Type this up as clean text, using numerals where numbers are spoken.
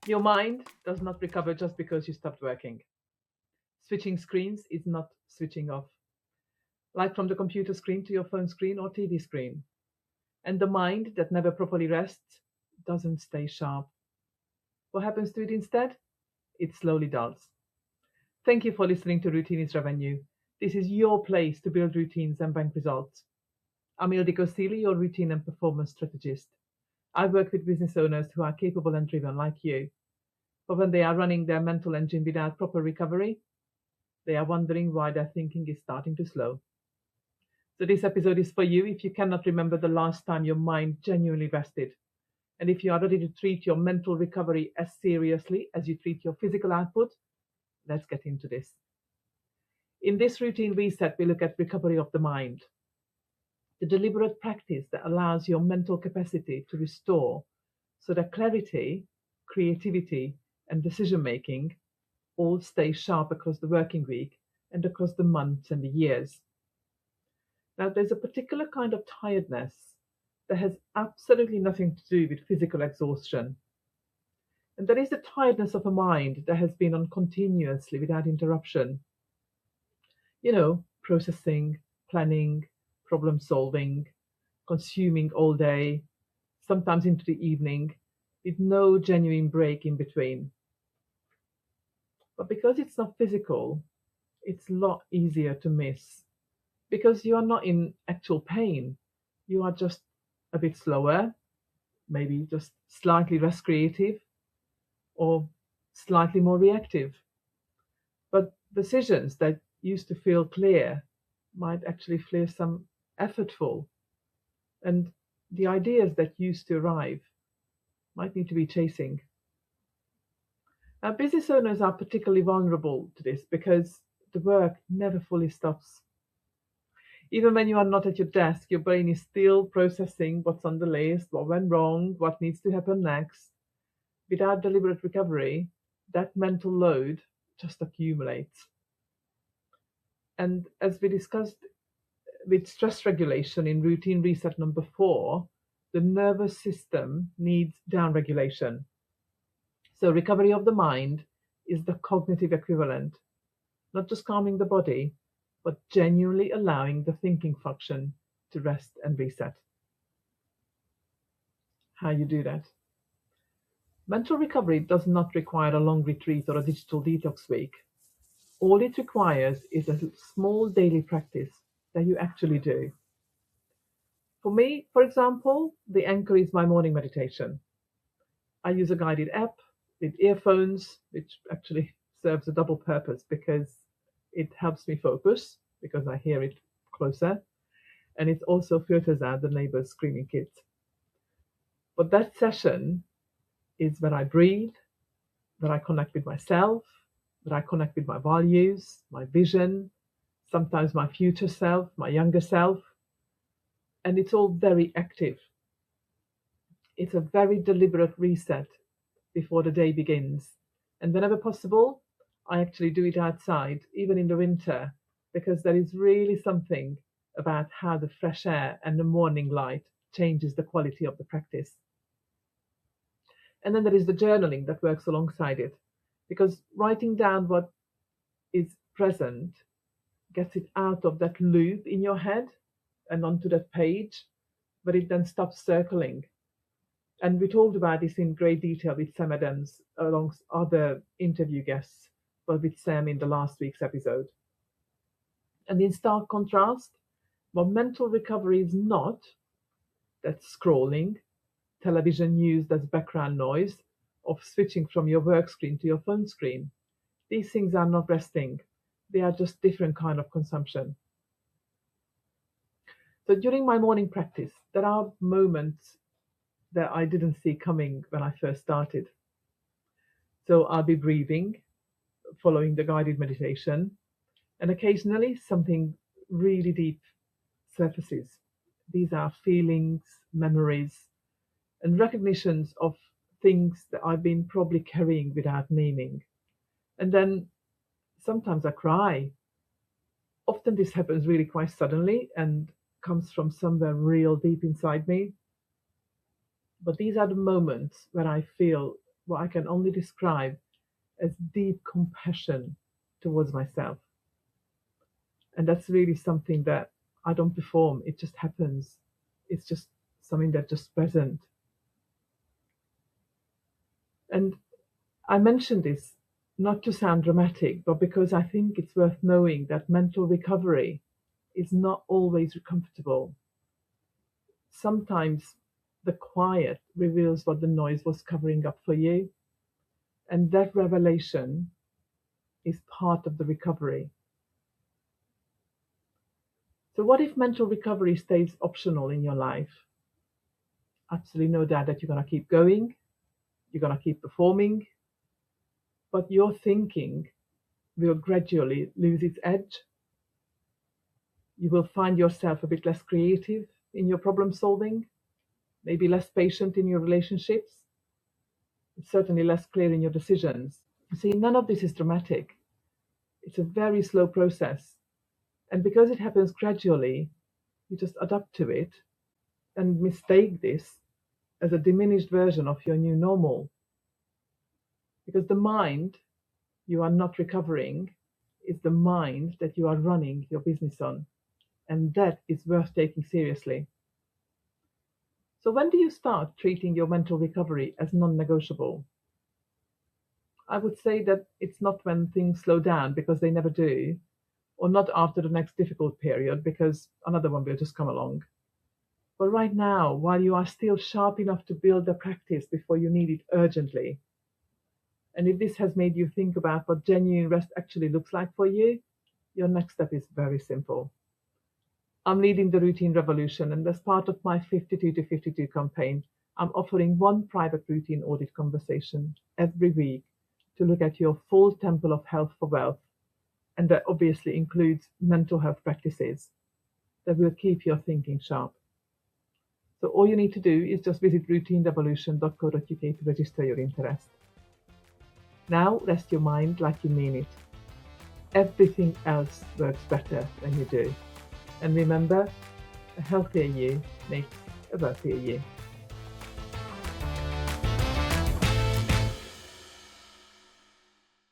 Your mind does not recover just because you stopped working. Switching screens is not switching off, like from the computer screen to your phone screen or TV screen. And the mind that never properly rests doesn't stay sharp. What happens to it instead? It slowly dulls. Thank you for listening to Routine is Revenue. This is your place to build routines and bank results. I'm Ildiko Seeley, your routine and performance strategist. I work with business owners who are capable and driven like you. But when they are running their mental engine without proper recovery, they are wondering why their thinking is starting to slow. So this episode is for you if you cannot remember the last time your mind genuinely rested. And if you are ready to treat your mental recovery as seriously as you treat your physical output, let's get into this. In this routine reset, we look at recovery of the mind, the deliberate practice that allows your mental capacity to restore so that clarity, creativity, and decision making all stay sharp across the working week and across the months and the years. Now, there's a particular kind of tiredness that has absolutely nothing to do with physical exhaustion. And that is the tiredness of a mind that has been on continuously without interruption. Processing, planning, problem solving, consuming all day, sometimes into the evening, with no genuine break in between. But because it's not physical, it's a lot easier to miss. Because you are not in actual pain, you are just a bit slower, maybe just slightly less creative, or slightly more reactive. But decisions that used to feel clear might actually feel some effortful, and the ideas that used to arrive might need to be chasing. Now, business owners are particularly vulnerable to this because the work never fully stops. Even when you are not at your desk, your brain is still processing what's on the list, what went wrong, what needs to happen next. Without deliberate recovery, that mental load just accumulates. And as we discussed with stress regulation in routine reset number 4, the nervous system needs downregulation. So, recovery of the mind is the cognitive equivalent, not just calming the body, but genuinely allowing the thinking function to rest and reset. How you do that? Mental recovery does not require a long retreat or a digital detox week. All it requires is a small daily practice that you actually do. For me, for example, the anchor is my morning meditation. I use a guided app with earphones, which actually serves a double purpose because it helps me focus because I hear it closer, and it also filters out the neighbors' screaming kids. But that session is when I breathe, when I connect with myself, when I connect with my values, my vision, sometimes my future self, my younger self, and it's all very active. It's a very deliberate reset before the day begins. And whenever possible, I actually do it outside, even in the winter, because there is really something about how the fresh air and the morning light changes the quality of the practice. And then there is the journaling that works alongside it, because writing down what is present gets it out of that loop in your head and onto that page, but it then stops circling. And we talked about this in great detail with Sam Adams, along other interview guests, but with Sam in the last week's episode. And in stark contrast, what mental recovery is not, that's scrolling, television used as background noise, of switching from your work screen to your phone screen. These things are not resting. They are just different kind of consumption. So during my morning practice, there are moments that I didn't see coming when I first started. So I'll be breathing, following the guided meditation, and occasionally something really deep surfaces. These are feelings, memories, and recognitions of things that I've been probably carrying without naming. And then sometimes I cry. Often this happens really quite suddenly and comes from somewhere real deep inside me. But these are the moments where I feel what I can only describe as deep compassion towards myself. And that's really something that I don't perform, it just happens. It's just something that's just present. And I mention this not to sound dramatic, but because I think it's worth knowing that mental recovery is not always comfortable. Sometimes the quiet reveals what the noise was covering up for you, and that revelation is part of the recovery. So, what if mental recovery stays optional in your life? Absolutely no doubt that you're going to keep going, you're going to keep performing, but your thinking will gradually lose its edge. You will find yourself a bit less creative in your problem solving, maybe less patient in your relationships, certainly less clear in your decisions. See, none of this is dramatic. It's a very slow process. And because it happens gradually, you just adapt to it and mistake this as a diminished version of your new normal. Because the mind you are not recovering is the mind that you are running your business on. And that is worth taking seriously. So, when do you start treating your mental recovery as non negotiable? I would say that it's not when things slow down, because they never do, or not after the next difficult period, because another one will just come along. But right now, while you are still sharp enough to build a practice before you need it urgently, and if this has made you think about what genuine rest actually looks like for you, your next step is very simple. I'm leading the routine revolution, and as part of my 52 to 52 campaign, I'm offering one private routine audit conversation every week to look at your full temple of health for wealth. And that obviously includes mental health practices that will keep your thinking sharp. So all you need to do is just visit routinerevolution.co.uk to register your interest. Now rest your mind like you mean it. Everything else works better when you do. And remember, a healthier you makes a wealthier you.